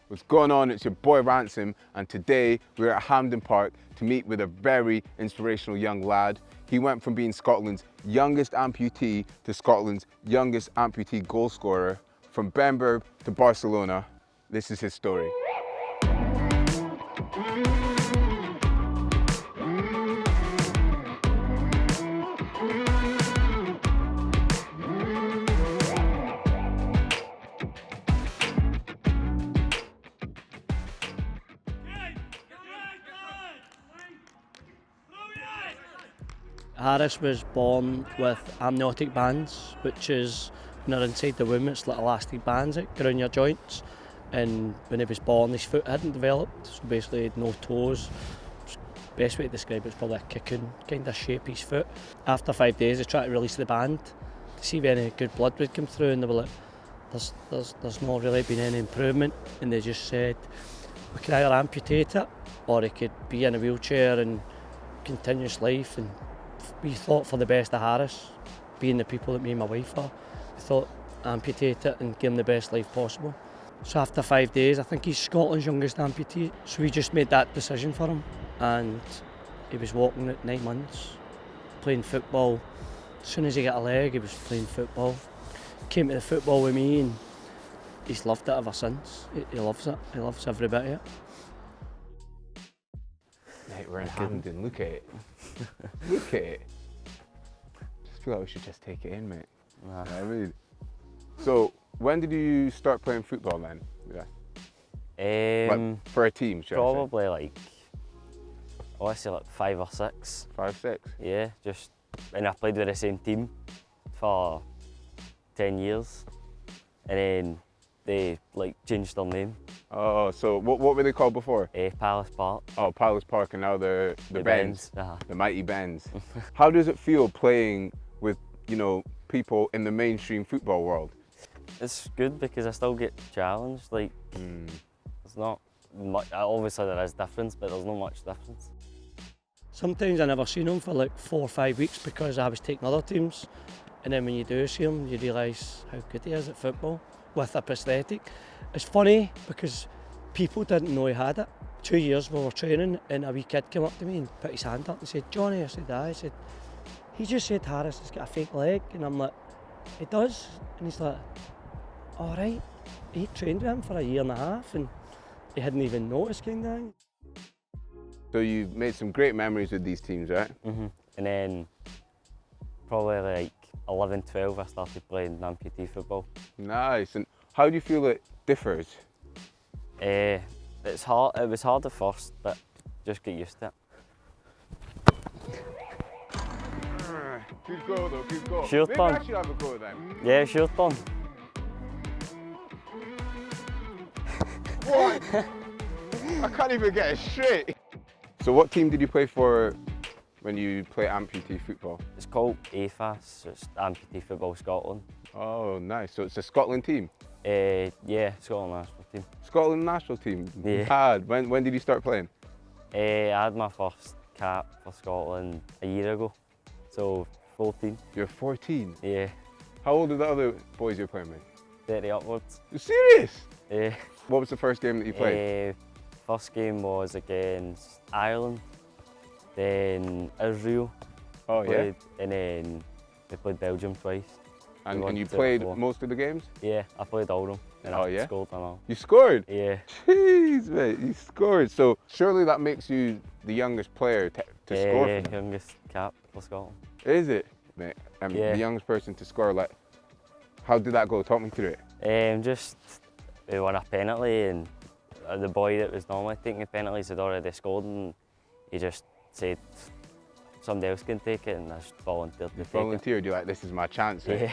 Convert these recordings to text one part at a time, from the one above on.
What's going on? It's your boy Ransom, and today we're at Hampden Park to meet with a very inspirational young lad. He went from being Scotland's youngest amputee to Scotland's youngest amputee goal scorer. From Benburb to Barcelona, this is his story. Harris was born with amniotic bands, which is when they're inside the womb, it's like elastic bands that go around your joints. And when he was born, his foot hadn't developed, so basically he had no toes. Best way to describe it is probably a cocoon kind of shape, his foot. After 5 days, they tried to release the band to see if any good blood would come through, and they were like, there's not really been any improvement. And they just said, we could either amputate it, or he could be in a wheelchair and continuous life. And we thought for the best of Harris, being the people that me and my wife are, we thought amputate it and give him the best life possible. So after 5 days, I think he's Scotland's youngest amputee. So we just made that decision for him, and he was walking at 9 months, playing football. As soon as he got a leg, he was playing football. Came to the football with me, and he's loved it ever since. He loves it. He loves every bit of it. Mate, we're in Hampden, look at it. Look at it. Just feel like we should just take it in, mate. Nah. I really. So, when did you start playing football then? Yeah. Like, for a team, should Probably like, honestly, like 5 or 6. 5, 6? Yeah, just, and I played with the same team for 10 years, and then they like changed their name. Oh, so what were they called before? Palace Park. Oh, Palace Park, and now the Bens. Uh-huh. The mighty Bens. How does it feel playing with, you know, people in the mainstream football world? It's good because I still get challenged. Like, there's not much. Obviously there is difference, but there's not much difference. Sometimes I never seen him for like 4 or 5 weeks because I was taking other teams, and then when you do see him, you realise how good he is at football with a prosthetic. It's funny because people didn't know he had it. 2 years we were training, and a wee kid came up to me and put his hand up and said, "Johnny," I said, "aye." I said, "He just said Harris has got a fake leg," and I'm like, "He does?" And he's like, "All right." He trained with him for 1.5 years, and he hadn't even noticed, kind of thing. So you've made some great memories with these teams, right? And then probably like 11, 12, I started playing amputee football. Nice. And how do you feel it differs? It's hard. It was hard at first, but just get used to it. Good goal though, good goal. Sure, Maybe Tom. I should have a go then. Yeah, sure, Tom. What? I can't even get it straight. So what team did you play for when you play amputee football? It's called AFAS, so it's Amputee Football Scotland. Oh, nice. So it's a Scotland team? Yeah, Scotland national team. Scotland national team? Yeah. Mad. When did you start playing? I had my first cap for Scotland a year ago, so 14. You're 14? Yeah, How old are the other boys you're playing with? 30 upwards. You're serious? Yeah. What was the first game that you played? First game was against Ireland, then Israel. Oh, yeah? Played, and then we played Belgium twice. And won you 2 or played 4. most of the games? Yeah, I played all of them, and Oh, I yeah? scored them all. You scored? Yeah. Jeez, mate, you scored. So surely that makes you the youngest player to score Yeah, for them. youngest cap for Scotland. Is it, mate? Yeah. The youngest person to score, like, how did that go? Talk me through it. Just we won a penalty, and the boy that was normally taking the penalties had already scored, and he just said somebody else can take it, and I just volunteered to take it. Volunteered, you're like, this is my chance, mate. Yeah.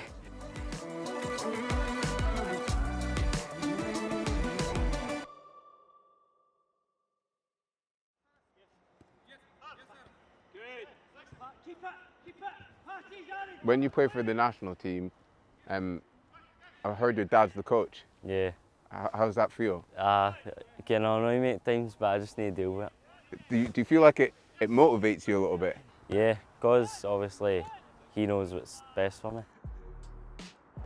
When you play for the national team, I heard your dad's the coach. Yeah. How does that feel? It can annoy me at times, but I just need to deal with it. Do you feel like it motivates you a little bit? Yeah, because obviously he knows what's best for me.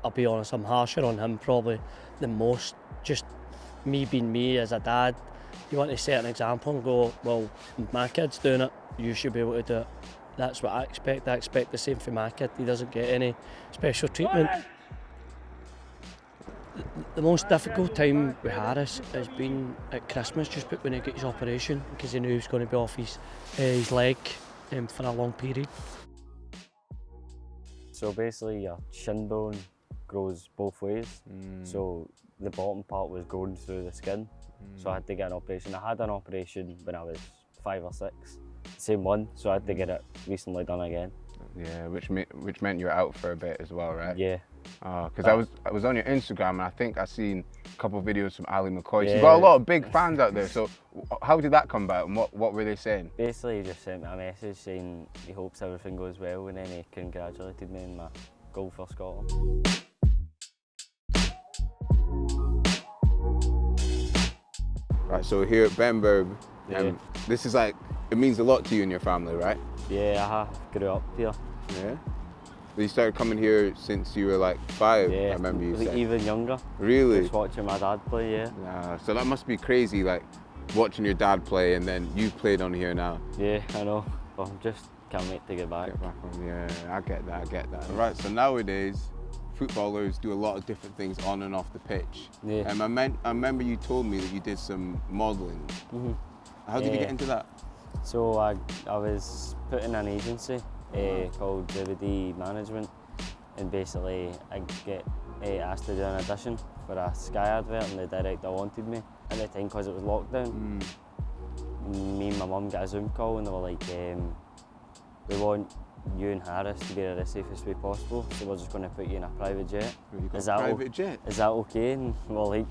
I'll be honest, I'm harsher on him probably than most. Just me being me as a dad, you want to set an example and go, well, my kid's doing it, you should be able to do it. That's what I expect. I expect the same for my kid. He doesn't get any special treatment. The most difficult time with Harris has been at Christmas, just when he got his operation, because he knew he was going to be off his leg for a long period. So basically your shin bone grows both ways. So the bottom part was growing through the skin. So I had to get an operation. I had an operation when I was 5 or 6. Same one, so I had to get it recently done again. Yeah, which meant you were out for a bit as well, right? Yeah. Because I was on your Instagram and I think I seen a couple of videos from Ali McCoy. Yeah. You've got a lot of big fans out there. So how did that come about and what were they saying? Basically he just sent me a message saying he hopes everything goes well, and then he congratulated me on my goal for Scotland. Right, so here at Benburb, Yeah. this is like, it means a lot to you and your family, right? Yeah, I grew up here. Yeah. You started coming here since you were like 5, Yeah, I remember you saying. even younger. Really? Just watching my dad play, yeah. So that must be crazy, like watching your dad play and then you've played on here now. Yeah, I know. But just can't wait to get back. Get back on, yeah, I get that. Right, so nowadays, footballers do a lot of different things on and off the pitch. Yeah. I remember you told me that you did some modelling. How did you get into that? So I was put in an agency called DVD Management, and basically I get asked to do an audition for a Sky advert, and the director wanted me at the time because it was lockdown. Me and my mum got a Zoom call and they were like, we want you and Harris to be there the safest way possible, so we're just going to put you in a private jet. Is that private jet? Is that okay? And we're like,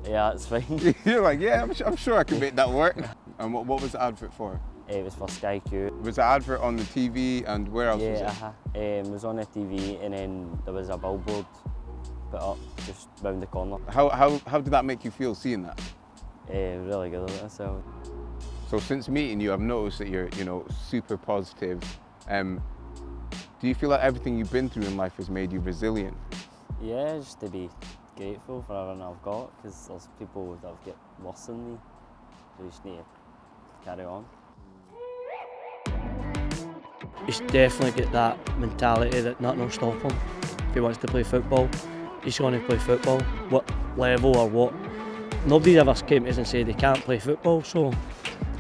yeah, it's fine. You're like, yeah, I'm sure I can make that work. And what was the advert for? It was for Sky Q. Was the advert on the TV and where else was it? Yeah, it was on the TV, and then there was a billboard put up just round the corner. How did that make you feel seeing that? Really good at myself. So since meeting you, I've noticed that you're, super positive. Do you feel like everything you've been through in life has made you resilient? Yeah, just to be grateful for everything I've got, because there's people that have got worse than me. So you just need to carry on. He's definitely got that mentality that nothing will stop him. If he wants to play football, he's going to play football, what level or what. Nobody ever came to us and said he can't play football, so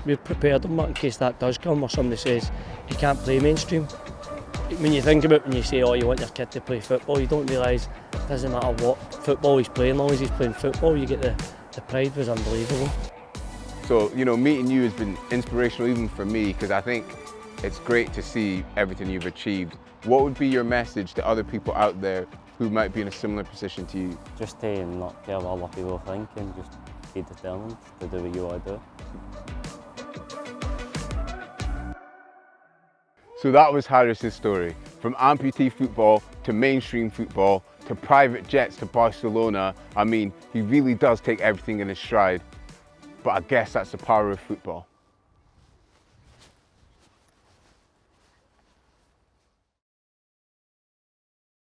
we've prepared him in case that does come, or somebody says he can't play mainstream. When you think about it, when you say, oh, you want your kid to play football, you don't realise it doesn't matter what football he's playing, as long as he's playing football, you get the pride was unbelievable. So, meeting you has been inspirational even for me, because I think it's great to see everything you've achieved. What would be your message to other people out there who might be in a similar position to you? Just to not care what other people think and just be determined to do what you want to do. So that was Harris's story. From amputee football to mainstream football to private jets to Barcelona. I mean, he really does take everything in his stride. But I guess that's the power of football.